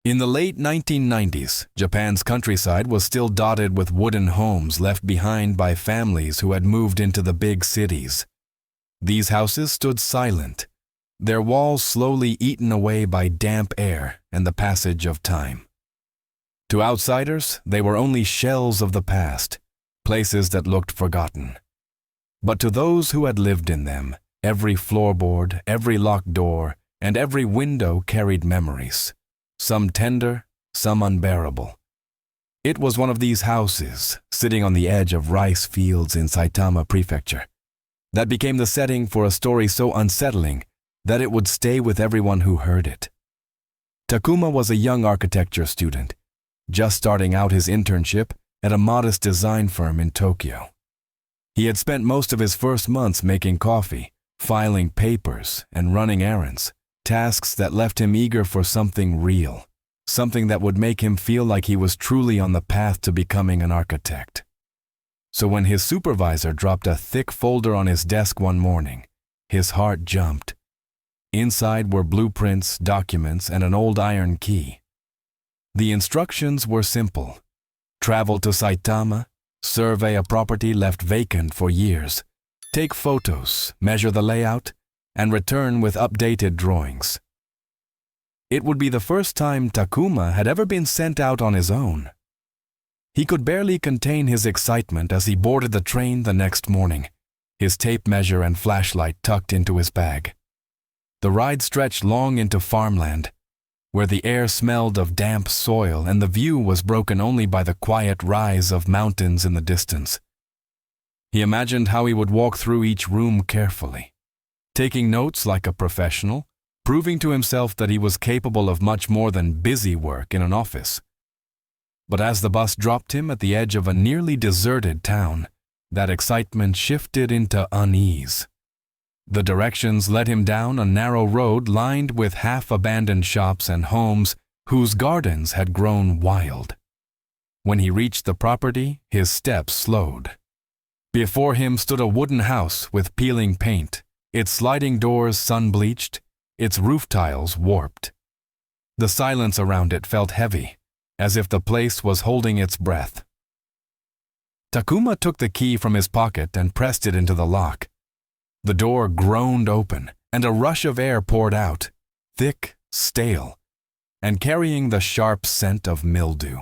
In the late 1990s, Japan's countryside was still dotted with wooden homes left behind by families who had moved into the big cities. These houses stood silent, their walls slowly eaten away by damp air and the passage of time. To outsiders, they were only shells of the past, places that looked forgotten. But to those who had lived in them, every floorboard, every locked door, and every window carried memories, some tender, some unbearable. It was one of these houses, sitting on the edge of rice fields in Saitama Prefecture, that became the setting for a story so unsettling that it would stay with everyone who heard it. Takuma was a young architecture student, just starting out his internship at a modest design firm in Tokyo. He had spent most of his first months making coffee, filing papers, and running errands, tasks that left him eager for something real, something that would make him feel like he was truly on the path to becoming an architect. So when his supervisor dropped a thick folder on his desk one morning, his heart jumped. Inside were blueprints, documents, and an old iron key. The instructions were simple. Travel to Saitama, survey a property left vacant for years, take photos, measure the layout, and return with updated drawings. It would be the first time Takuma had ever been sent out on his own. He could barely contain his excitement as he boarded the train the next morning, his tape measure and flashlight tucked into his bag. The ride stretched long into farmland, where the air smelled of damp soil and the view was broken only by the quiet rise of mountains in the distance. He imagined how he would walk through each room carefully, taking notes like a professional, proving to himself that he was capable of much more than busy work in an office. But as the bus dropped him at the edge of a nearly deserted town, that excitement shifted into unease. The directions led him down a narrow road lined with half-abandoned shops and homes whose gardens had grown wild. When he reached the property, his steps slowed. Before him stood a wooden house with peeling paint, its sliding doors sun-bleached, its roof tiles warped. The silence around it felt heavy, as if the place was holding its breath. Takuma took the key from his pocket and pressed it into the lock. The door groaned open, and a rush of air poured out, thick, stale, and carrying the sharp scent of mildew.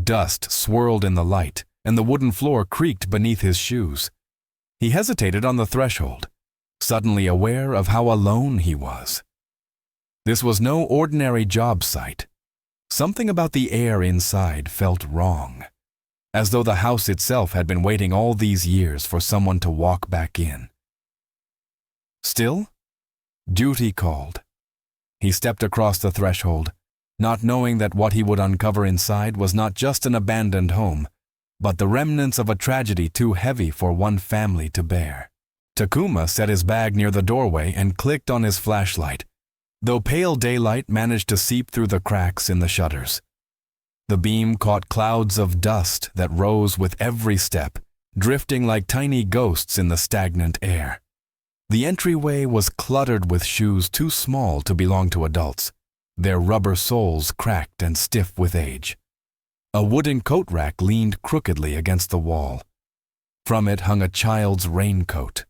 Dust swirled in the light, and the wooden floor creaked beneath his shoes. He hesitated on the threshold, suddenly aware of how alone he was. This was no ordinary job site. Something about the air inside felt wrong, as though the house itself had been waiting all these years for someone to walk back in. Still, duty called. He stepped across the threshold, not knowing that what he would uncover inside was not just an abandoned home, but the remnants of a tragedy too heavy for one family to bear. Takuma set his bag near the doorway and clicked on his flashlight, though pale daylight managed to seep through the cracks in the shutters. The beam caught clouds of dust that rose with every step, drifting like tiny ghosts in the stagnant air. The entryway was cluttered with shoes too small to belong to adults, their rubber soles cracked and stiff with age. A wooden coat rack leaned crookedly against the wall. From it hung a child's raincoat,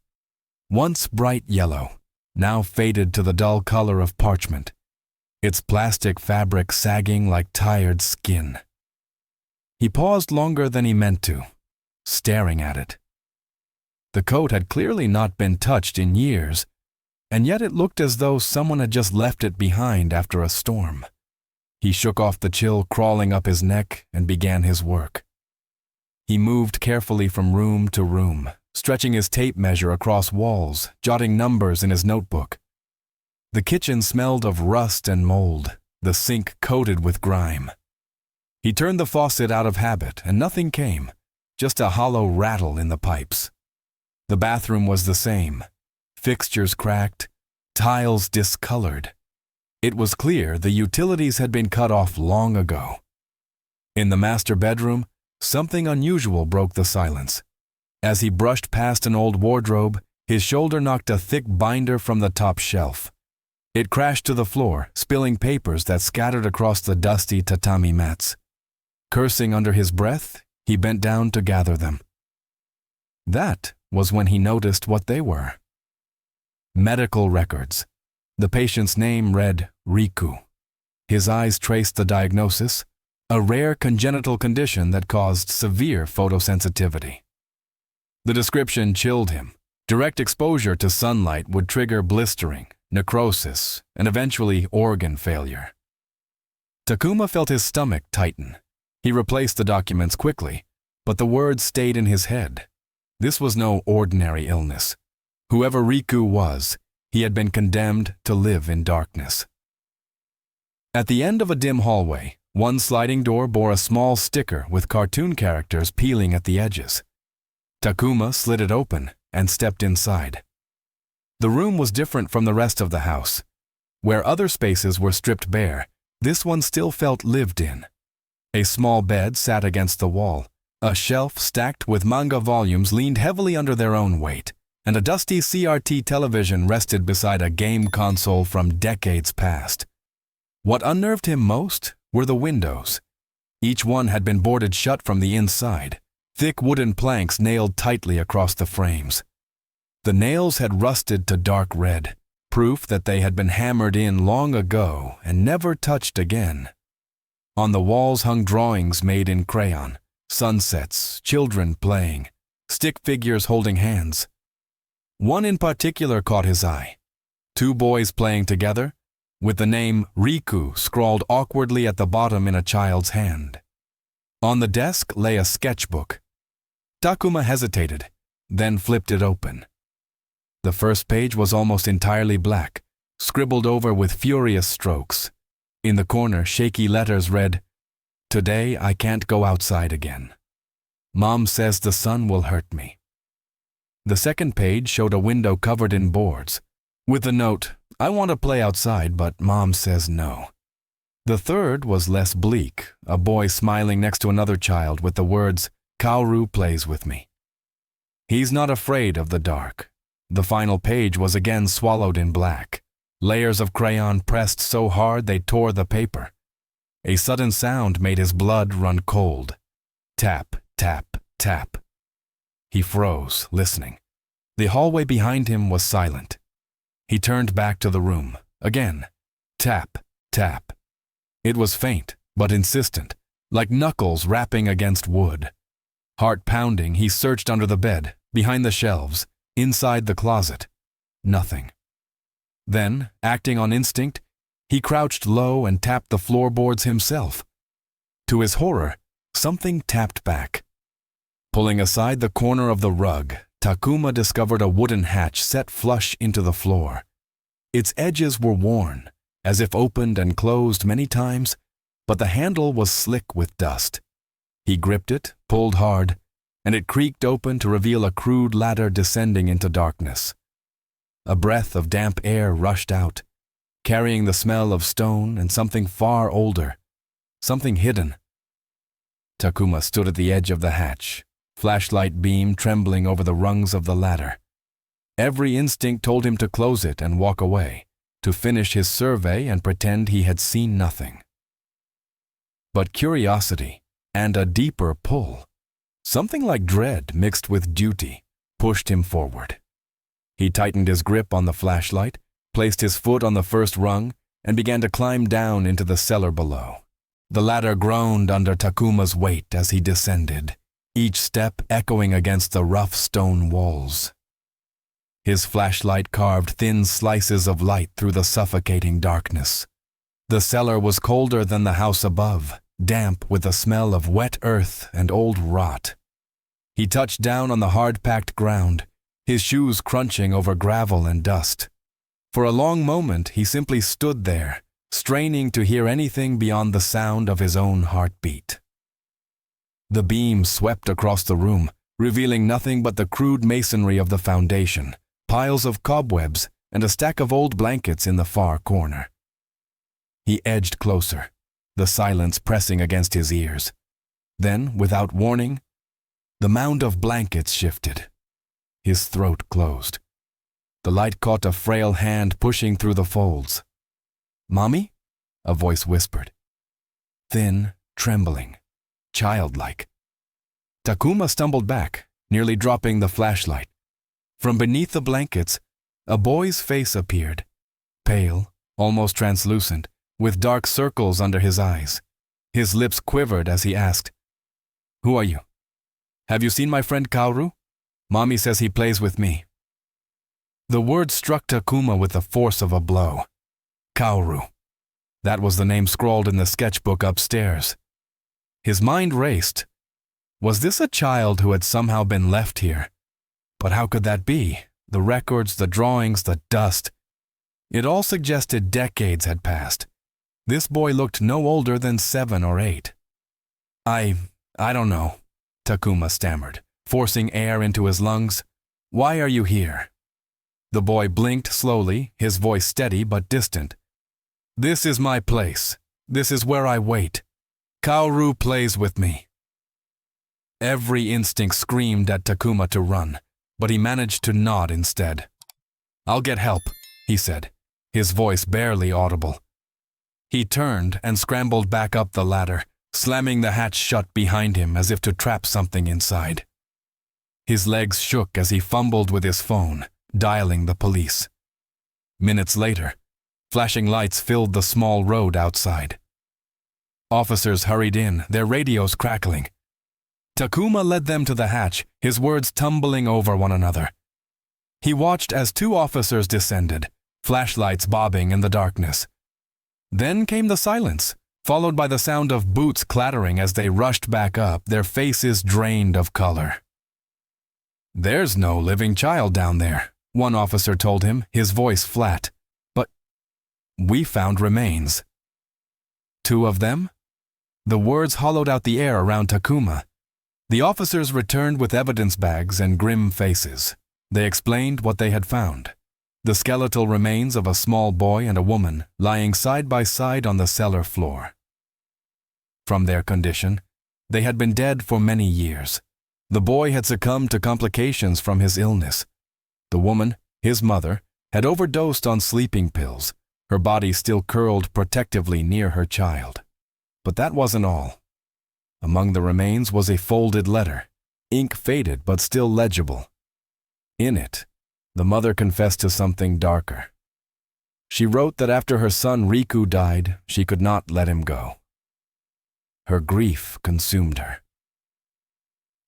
once bright yellow, now faded to the dull color of parchment, its plastic fabric sagging like tired skin. He paused longer than he meant to, staring at it. The coat had clearly not been touched in years, and yet it looked as though someone had just left it behind after a storm. He shook off the chill crawling up his neck and began his work. He moved carefully from room to room, stretching his tape measure across walls, jotting numbers in his notebook. The kitchen smelled of rust and mold, the sink coated with grime. He turned the faucet out of habit, and nothing came, just a hollow rattle in the pipes. The bathroom was the same, fixtures cracked, tiles discolored. It was clear the utilities had been cut off long ago. In the master bedroom, something unusual broke the silence. As he brushed past an old wardrobe, his shoulder knocked a thick binder from the top shelf. It crashed to the floor, spilling papers that scattered across the dusty tatami mats. Cursing under his breath, he bent down to gather them. That was when he noticed what they were. Medical records. The patient's name read Riku. His eyes traced the diagnosis, a rare congenital condition that caused severe photosensitivity. The description chilled him. Direct exposure to sunlight would trigger blistering, necrosis, and eventually organ failure. Takuma felt his stomach tighten. He replaced the documents quickly, but the words stayed in his head. This was no ordinary illness. Whoever Riku was, he had been condemned to live in darkness. At the end of a dim hallway, one sliding door bore a small sticker with cartoon characters peeling at the edges. Takuma slid it open and stepped inside. The room was different from the rest of the house. Where other spaces were stripped bare, this one still felt lived in. A small bed sat against the wall. A shelf stacked with manga volumes leaned heavily under their own weight, and a dusty CRT television rested beside a game console from decades past. What unnerved him most were the windows. Each one had been boarded shut from the inside, thick wooden planks nailed tightly across the frames. The nails had rusted to dark red, proof that they had been hammered in long ago and never touched again. On the walls hung drawings made in crayon, sunsets, children playing, stick figures holding hands. One in particular caught his eye. Two boys playing together, with the name Riku scrawled awkwardly at the bottom in a child's hand. On the desk lay a sketchbook. Takuma hesitated, then flipped it open. The first page was almost entirely black, scribbled over with furious strokes. In the corner, shaky letters read, "Today I can't go outside again. Mom says the sun will hurt me." The second page showed a window covered in boards, with the note, "I want to play outside, but Mom says no." The third was less bleak, a boy smiling next to another child with the words, "Kaoru plays with me." He's not afraid of the dark. The final page was again swallowed in black. Layers of crayon pressed so hard they tore the paper. A sudden sound made his blood run cold. Tap, tap, tap. He froze, listening. The hallway behind him was silent. He turned back to the room. Again. Tap, tap. It was faint, but insistent, like knuckles rapping against wood. Heart pounding, he searched under the bed, behind the shelves, inside the closet. Nothing. Then, acting on instinct, he crouched low and tapped the floorboards himself. To his horror, something tapped back. Pulling aside the corner of the rug, Takuma discovered a wooden hatch set flush into the floor. Its edges were worn, as if opened and closed many times, but the handle was slick with dust. He gripped it, pulled hard, and it creaked open to reveal a crude ladder descending into darkness. A breath of damp air rushed out, carrying the smell of stone and something far older, something hidden. Takuma stood at the edge of the hatch, flashlight beam trembling over the rungs of the ladder. Every instinct told him to close it and walk away, to finish his survey and pretend he had seen nothing. But curiosity and a deeper pull, something like dread mixed with duty, pushed him forward. He tightened his grip on the flashlight, placed his foot on the first rung, and began to climb down into the cellar below. The ladder groaned under Takuma's weight as he descended, each step echoing against the rough stone walls. His flashlight carved thin slices of light through the suffocating darkness. The cellar was colder than the house above, damp with the smell of wet earth and old rot. He touched down on the hard-packed ground, his shoes crunching over gravel and dust. For a long moment he simply stood there, straining to hear anything beyond the sound of his own heartbeat. The beam swept across the room, revealing nothing but the crude masonry of the foundation, piles of cobwebs, and a stack of old blankets in the far corner. He edged closer, the silence pressing against his ears. Then, without warning, the mound of blankets shifted. His throat closed. The light caught a frail hand pushing through the folds. "Mommy?" a voice whispered. Thin, trembling, childlike. Takuma stumbled back, nearly dropping the flashlight. From beneath the blankets, a boy's face appeared, pale, almost translucent, with dark circles under his eyes. His lips quivered as he asked, "Who are you? Have you seen my friend Kaoru? Mommy says he plays with me." The word struck Takuma with the force of a blow. Kaoru. That was the name scrawled in the sketchbook upstairs. His mind raced. Was this a child who had somehow been left here? But how could that be? The records, the drawings, the dust. It all suggested decades had passed. This boy looked no older than 7 or 8. I don't know," Takuma stammered, forcing air into his lungs. "Why are you here?" The boy blinked slowly, his voice steady but distant. "This is my place. This is where I wait. Kaoru plays with me." Every instinct screamed at Takuma to run, but he managed to nod instead. "I'll get help," he said, his voice barely audible. He turned and scrambled back up the ladder, slamming the hatch shut behind him as if to trap something inside. His legs shook as he fumbled with his phone, dialing the police. Minutes later, flashing lights filled the small road outside. Officers hurried in, their radios crackling. Takuma led them to the hatch, his words tumbling over one another. He watched as 2 officers descended, flashlights bobbing in the darkness. Then came the silence, followed by the sound of boots clattering as they rushed back up, their faces drained of color. "There's no living child down there," one officer told him, his voice flat. "But we found remains." 2 of them? The words hollowed out the air around Takuma. The officers returned with evidence bags and grim faces. They explained what they had found. The skeletal remains of a small boy and a woman lying side by side on the cellar floor. From their condition, they had been dead for many years. The boy had succumbed to complications from his illness. The woman, his mother, had overdosed on sleeping pills, her body still curled protectively near her child. But that wasn't all. Among the remains was a folded letter, ink faded but still legible. In it, the mother confessed to something darker. She wrote that after her son Riku died, she could not let him go. Her grief consumed her.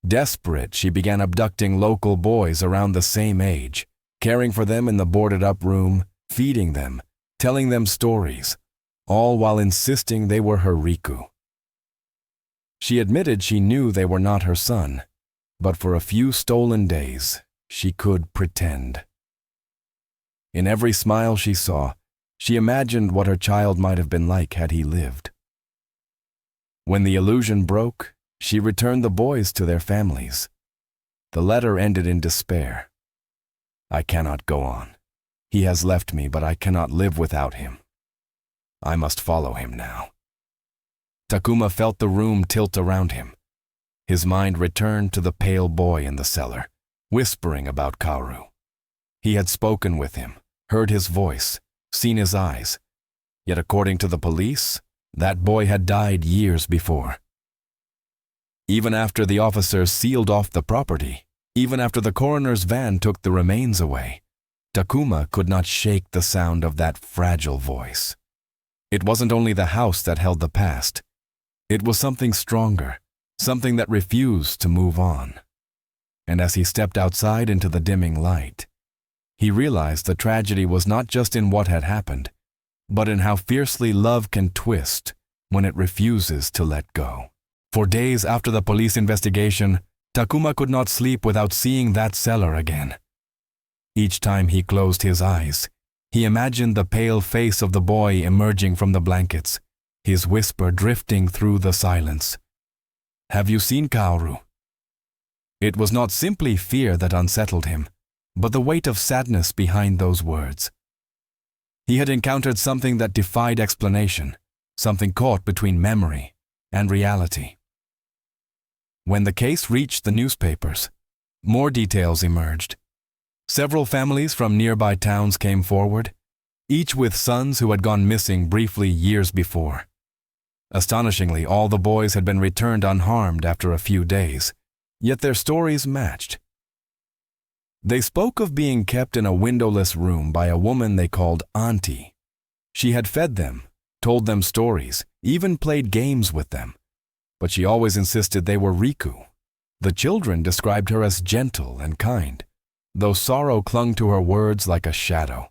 Desperate, she began abducting local boys around the same age, caring for them in the boarded-up room, feeding them, telling them stories, all while insisting they were her Riku. She admitted she knew they were not her son, but for a few stolen days, she could pretend. In every smile she saw, she imagined what her child might have been like had he lived. When the illusion broke, she returned the boys to their families. The letter ended in despair. "I cannot go on. He has left me, but I cannot live without him. I must follow him now." Takuma felt the room tilt around him. His mind returned to the pale boy in the cellar, whispering about Kaoru. He had spoken with him, heard his voice, seen his eyes. Yet according to the police, that boy had died years before. Even after the officers sealed off the property, even after the coroner's van took the remains away, Takuma could not shake the sound of that fragile voice. It wasn't only the house that held the past. It was something stronger, something that refused to move on. And as he stepped outside into the dimming light, he realized the tragedy was not just in what had happened, but in how fiercely love can twist when it refuses to let go. For days after the police investigation, Takuma could not sleep without seeing that cellar again. Each time he closed his eyes, he imagined the pale face of the boy emerging from the blankets, his whisper drifting through the silence. "Have you seen Kaoru?" It was not simply fear that unsettled him, but the weight of sadness behind those words. He had encountered something that defied explanation, something caught between memory and reality. When the case reached the newspapers, more details emerged. Several families from nearby towns came forward, each with sons who had gone missing briefly years before. Astonishingly, all the boys had been returned unharmed after a few days, yet their stories matched. They spoke of being kept in a windowless room by a woman they called Auntie. She had fed them, told them stories, even played games with them. But she always insisted they were Riku. The children described her as gentle and kind, though sorrow clung to her words like a shadow.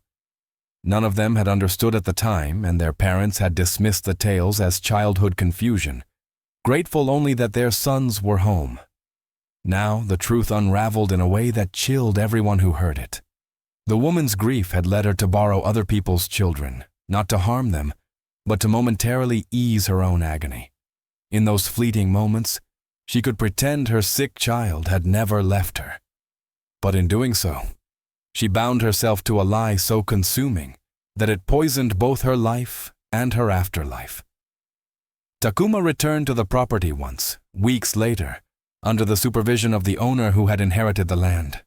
None of them had understood at the time, and their parents had dismissed the tales as childhood confusion, grateful only that their sons were home. Now the truth unraveled in a way that chilled everyone who heard it. The woman's grief had led her to borrow other people's children, not to harm them, but to momentarily ease her own agony. In those fleeting moments, she could pretend her sick child had never left her. But in doing so, she bound herself to a lie so consuming that it poisoned both her life and her afterlife. Takuma returned to the property once, weeks later, under the supervision of the owner who had inherited the land.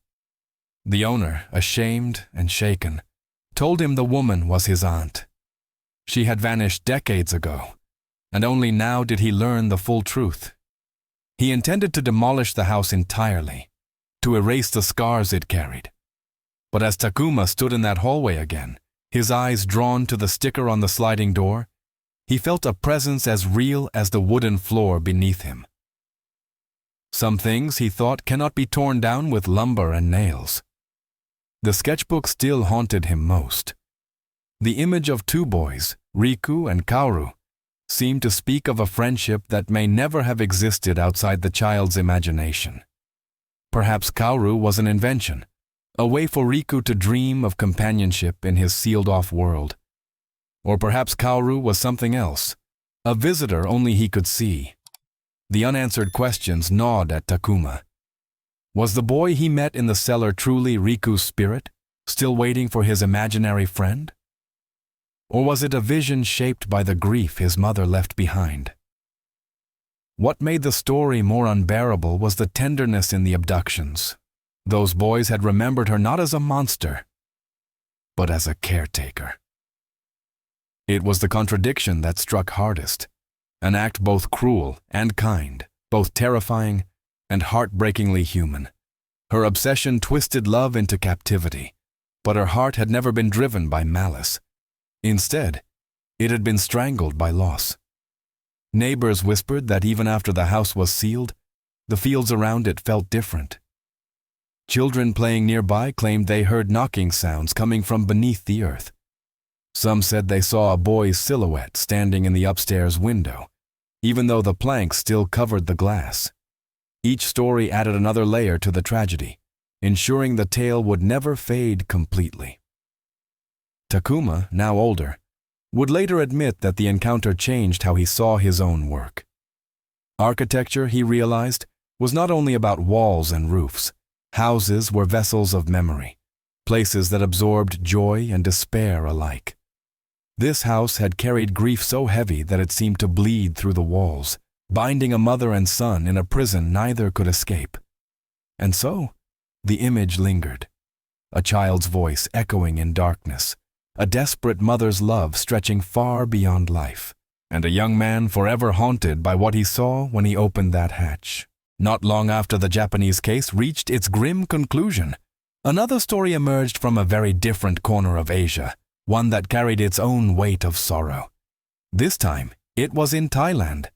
The owner, ashamed and shaken, told him the woman was his aunt. She had vanished decades ago, and only now did he learn the full truth. He intended to demolish the house entirely, to erase the scars it carried. But as Takuma stood in that hallway again, his eyes drawn to the sticker on the sliding door, he felt a presence as real as the wooden floor beneath him. Some things, he thought, cannot be torn down with lumber and nails. The sketchbook still haunted him most. The image of two boys, Riku and Kaoru, seemed to speak of a friendship that may never have existed outside the child's imagination. Perhaps Kaoru was an invention, a way for Riku to dream of companionship in his sealed-off world. Or perhaps Kaoru was something else, a visitor only he could see. The unanswered questions gnawed at Takuma. Was the boy he met in the cellar truly Riku's spirit, still waiting for his imaginary friend? Or was it a vision shaped by the grief his mother left behind? What made the story more unbearable was the tenderness in the abductions. Those boys had remembered her not as a monster, but as a caretaker. It was the contradiction that struck hardest, an act both cruel and kind, both terrifying and heartbreakingly human. Her obsession twisted love into captivity, but her heart had never been driven by malice. Instead, it had been strangled by loss. Neighbors whispered that even after the house was sealed, the fields around it felt different. Children playing nearby claimed they heard knocking sounds coming from beneath the earth. Some said they saw a boy's silhouette standing in the upstairs window, even though the planks still covered the glass. Each story added another layer to the tragedy, ensuring the tale would never fade completely. Takuma, now older, would later admit that the encounter changed how he saw his own work. Architecture, he realized, was not only about walls and roofs. Houses were vessels of memory, places that absorbed joy and despair alike. This house had carried grief so heavy that it seemed to bleed through the walls, binding a mother and son in a prison neither could escape. And so, the image lingered, a child's voice echoing in darkness, a desperate mother's love stretching far beyond life, and a young man forever haunted by what he saw when he opened that hatch. Not long after the Japanese case reached its grim conclusion, another story emerged from a very different corner of Asia, one that carried its own weight of sorrow. This time, it was in Thailand,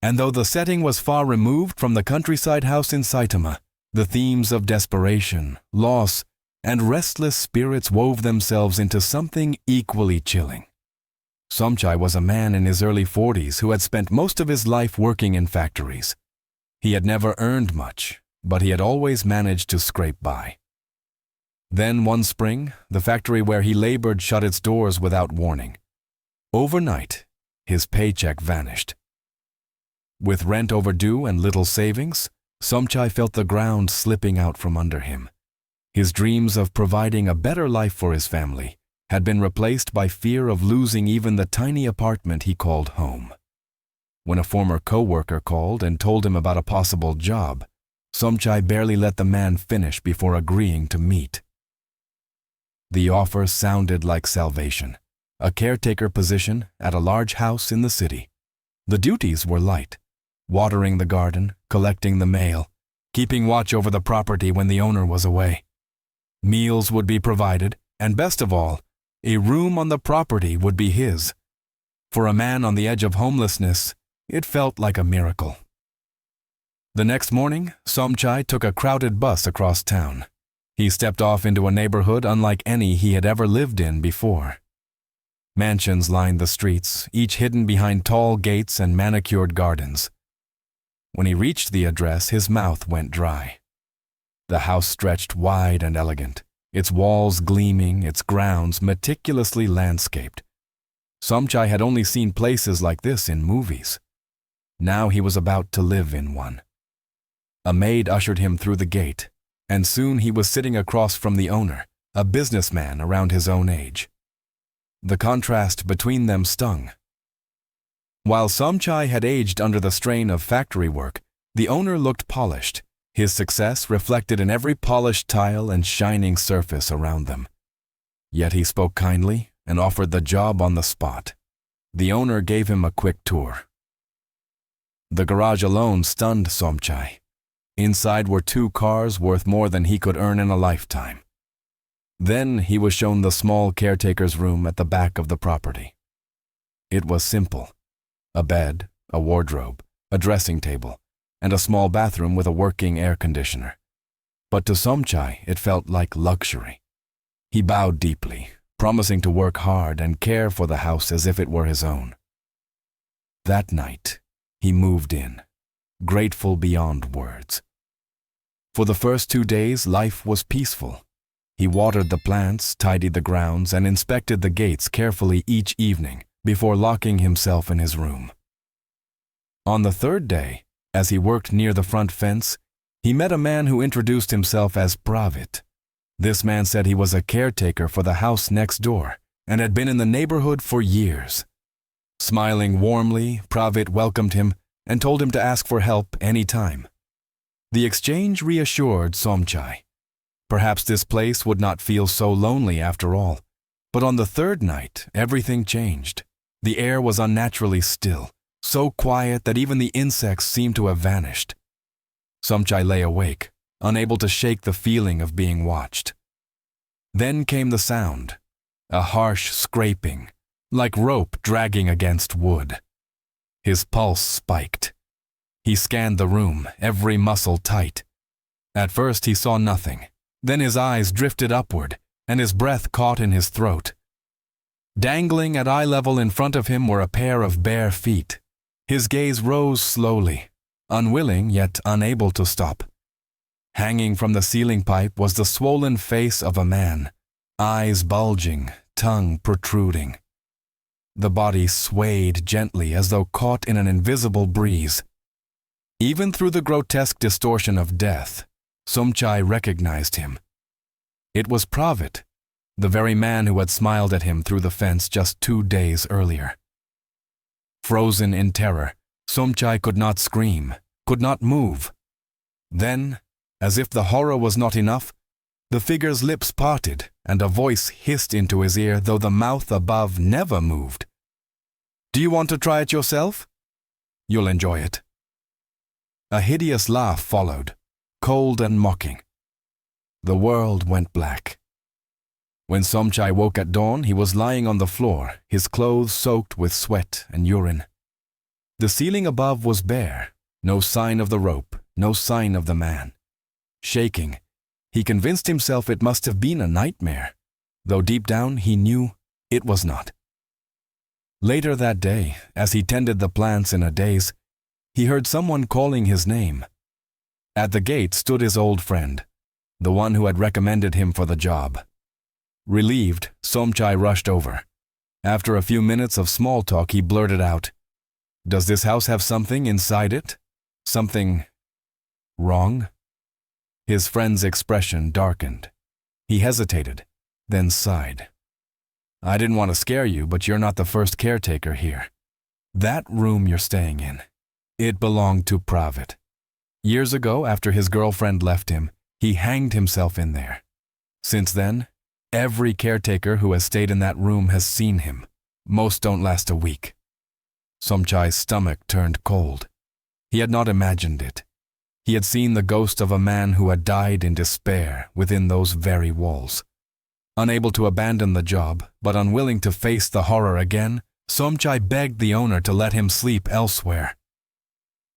and though the setting was far removed from the countryside house in Saitama, the themes of desperation, loss, and restless spirits wove themselves into something equally chilling. Somchai was a man in his early 40s who had spent most of his life working in factories. He had never earned much, but he had always managed to scrape by. Then one spring, the factory where he labored shut its doors without warning. Overnight, his paycheck vanished. With rent overdue and little savings, Somchai felt the ground slipping out from under him. His dreams of providing a better life for his family had been replaced by fear of losing even the tiny apartment he called home. When a former co-worker called and told him about a possible job, Somchai barely let the man finish before agreeing to meet. The offer sounded like salvation, a caretaker position at a large house in the city. The duties were light: watering the garden, collecting the mail, keeping watch over the property when the owner was away. Meals would be provided, and best of all, a room on the property would be his. For a man on the edge of homelessness, it felt like a miracle. The next morning, Somchai took a crowded bus across town. He stepped off into a neighborhood unlike any he had ever lived in before. Mansions lined the streets, each hidden behind tall gates and manicured gardens. When he reached the address, his mouth went dry. The house stretched wide and elegant, its walls gleaming, its grounds meticulously landscaped. Somchai had only seen places like this in movies. Now he was about to live in one. A maid ushered him through the gate, and soon he was sitting across from the owner, a businessman around his own age. The contrast between them stung. While Somchai had aged under the strain of factory work, the owner looked polished, his success reflected in every polished tile and shining surface around them. Yet he spoke kindly and offered the job on the spot. The owner gave him a quick tour. The garage alone stunned Somchai. Inside were 2 cars worth more than he could earn in a lifetime. Then he was shown the small caretaker's room at the back of the property. It was simple: a bed, a wardrobe, a dressing table, and a small bathroom with a working air conditioner. But to Somchai, it felt like luxury. He bowed deeply, promising to work hard and care for the house as if it were his own. That night, he moved in, grateful beyond words. For the first 2 days, life was peaceful. He watered the plants, tidied the grounds, and inspected the gates carefully each evening before locking himself in his room. On the 3rd day, as he worked near the front fence, he met a man who introduced himself as Pravit. This man said he was a caretaker for the house next door and had been in the neighborhood for years. Smiling warmly, Pravit welcomed him and told him to ask for help any time. The exchange reassured Somchai. Perhaps this place would not feel so lonely after all. But on the 3rd night, everything changed. The air was unnaturally still, so quiet that even the insects seemed to have vanished. Somchai lay awake, unable to shake the feeling of being watched. Then came the sound, a harsh scraping, like rope dragging against wood. His pulse spiked. He scanned the room, every muscle tight. At first he saw nothing. Then his eyes drifted upward, and his breath caught in his throat. Dangling at eye level in front of him were a pair of bare feet. His gaze rose slowly, unwilling yet unable to stop. Hanging from the ceiling pipe was the swollen face of a man, eyes bulging, tongue protruding. The body swayed gently as though caught in an invisible breeze. Even through the grotesque distortion of death, Somchai recognized him. It was Pravit, the very man who had smiled at him through the fence just 2 days earlier. Frozen in terror, Somchai could not scream, could not move. Then, as if the horror was not enough, the figure's lips parted and a voice hissed into his ear, though the mouth above never moved. "Do you want to try it yourself? You'll enjoy it." A hideous laugh followed, cold and mocking. The world went black. When Somchai woke at dawn, he was lying on the floor, his clothes soaked with sweat and urine. The ceiling above was bare, no sign of the rope, no sign of the man. Shaking, he convinced himself it must have been a nightmare, though deep down he knew it was not. Later that day, as he tended the plants in a daze, he heard someone calling his name. At the gate stood his old friend, the one who had recommended him for the job. Relieved, Somchai rushed over. After a few minutes of small talk, he blurted out, "Does this house have something inside it? Something wrong?" His friend's expression darkened. He hesitated, then sighed. "I didn't want to scare you, but you're not the first caretaker here. That room you're staying in, it belonged to Pravit. Years ago, after his girlfriend left him, he hanged himself in there. Since then, Every caretaker who has stayed in that room has seen him. Most don't last a week. Somchai's stomach turned cold. He had not imagined it. He had seen the ghost of a man who had died in despair within those very walls. Unable to abandon the job, but unwilling to face the horror again, Somchai begged the owner to let him sleep elsewhere.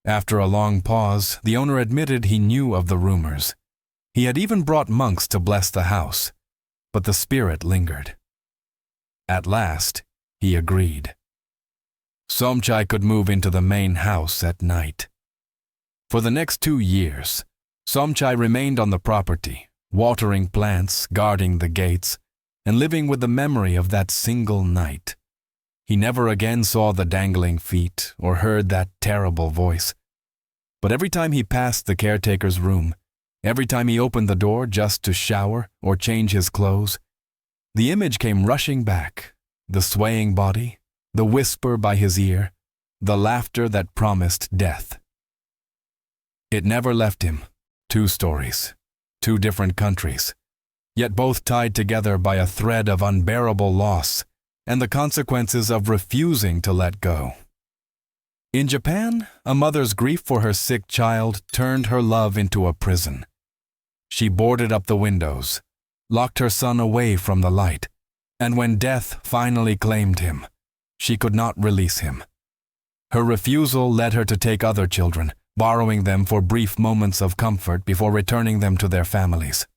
After a long pause, the owner admitted he knew of the rumors. He had even brought monks to bless the house, but the spirit lingered. At last, he agreed. Somchai could move into the main house at night. For the next 2 years, Somchai remained on the property, watering plants, guarding the gates, and living with the memory of that single night. He never again saw the dangling feet or heard that terrible voice. But every time he passed the caretaker's room, every time he opened the door just to shower or change his clothes, the image came rushing back, the swaying body, the whisper by his ear, the laughter that promised death. It never left him. 2 stories, 2 different countries, yet both tied together by a thread of unbearable loss and the consequences of refusing to let go. In Japan, a mother's grief for her sick child turned her love into a prison. She boarded up the windows, locked her son away from the light, and when death finally claimed him, she could not release him. Her refusal led her to take other children, borrowing them for brief moments of comfort before returning them to their families.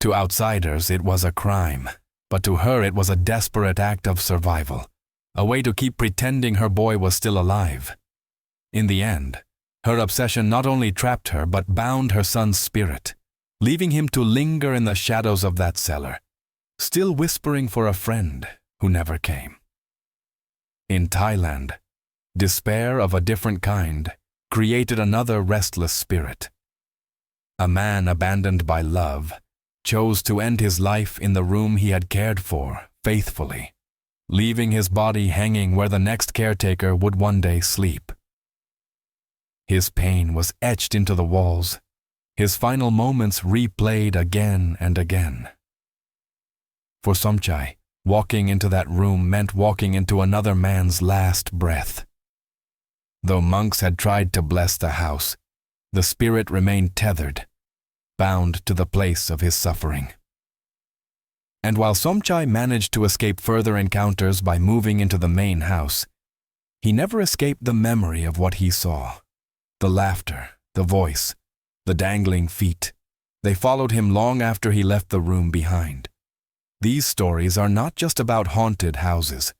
To outsiders, it was a crime, but to her it was a desperate act of survival, a way to keep pretending her boy was still alive. In the end, her obsession not only trapped her but bound her son's spirit, leaving him to linger in the shadows of that cellar, still whispering for a friend who never came. In Thailand, despair of a different kind created another restless spirit. A man abandoned by love chose to end his life in the room he had cared for faithfully, leaving his body hanging where the next caretaker would one day sleep. His pain was etched into the walls, his final moments replayed again and again. For Somchai, walking into that room meant walking into another man's last breath. Though monks had tried to bless the house, the spirit remained tethered, bound to the place of his suffering. And while Somchai managed to escape further encounters by moving into the main house, he never escaped the memory of what he saw. The laughter, the voice, the dangling feet, they followed him long after he left the room behind. These stories are not just about haunted houses.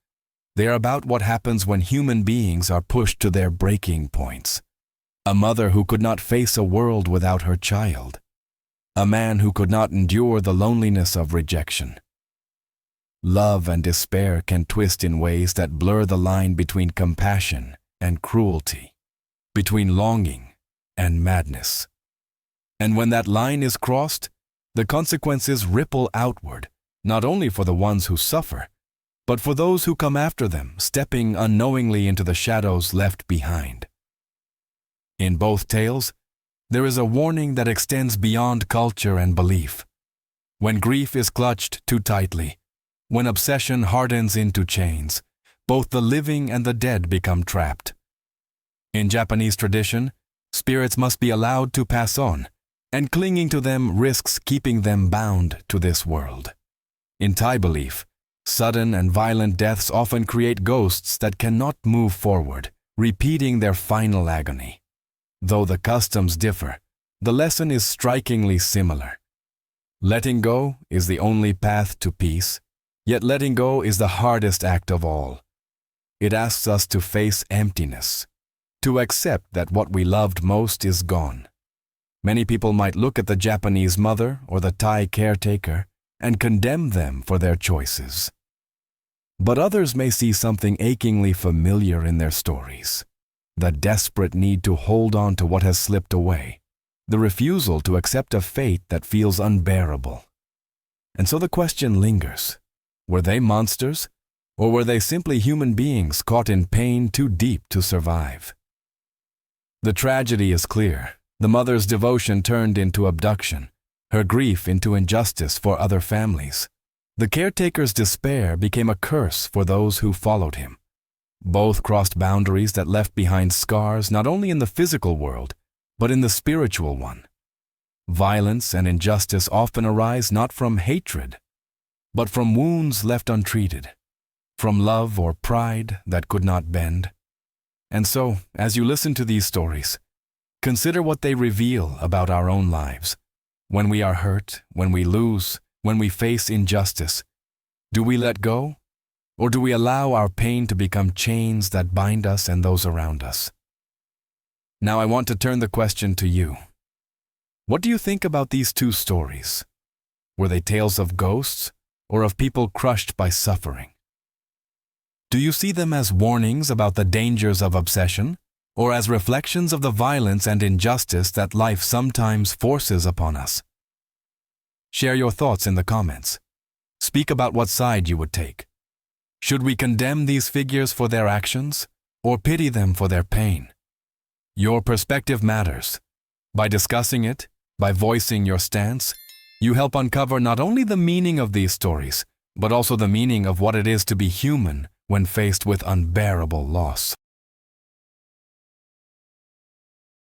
They are about what happens when human beings are pushed to their breaking points. A mother who could not face a world without her child. A man who could not endure the loneliness of rejection. Love and despair can twist in ways that blur the line between compassion and cruelty, between longing and madness. And when that line is crossed, the consequences ripple outward, not only for the ones who suffer, but for those who come after them, stepping unknowingly into the shadows left behind. In both tales, there is a warning that extends beyond culture and belief. When grief is clutched too tightly, when obsession hardens into chains, both the living and the dead become trapped. In Japanese tradition, spirits must be allowed to pass on, and clinging to them risks keeping them bound to this world. In Thai belief, sudden and violent deaths often create ghosts that cannot move forward, repeating their final agony. Though the customs differ, the lesson is strikingly similar. Letting go is the only path to peace, yet letting go is the hardest act of all. It asks us to face emptiness, to accept that what we loved most is gone. Many people might look at the Japanese mother or the Thai caretaker and condemn them for their choices. But others may see something achingly familiar in their stories. The desperate need to hold on to what has slipped away. The refusal to accept a fate that feels unbearable. And so the question lingers. Were they monsters? Or were they simply human beings caught in pain too deep to survive? The tragedy is clear. The mother's devotion turned into abduction, her grief into injustice for other families. The caretaker's despair became a curse for those who followed him. Both crossed boundaries that left behind scars not only in the physical world, but in the spiritual one. Violence and injustice often arise not from hatred, but from wounds left untreated, from love or pride that could not bend. And so, as you listen to these stories, consider what they reveal about our own lives. When we are hurt, when we lose, when we face injustice, do we let go? Or do we allow our pain to become chains that bind us and those around us? Now I want to turn the question to you. What do you think about these two stories? Were they tales of ghosts or of people crushed by suffering? Do you see them as warnings about the dangers of obsession, or as reflections of the violence and injustice that life sometimes forces upon us? Share your thoughts in the comments. Speak about what side you would take. Should we condemn these figures for their actions, or pity them for their pain? Your perspective matters. By discussing it, by voicing your stance, you help uncover not only the meaning of these stories, but also the meaning of what it is to be human when faced with unbearable loss.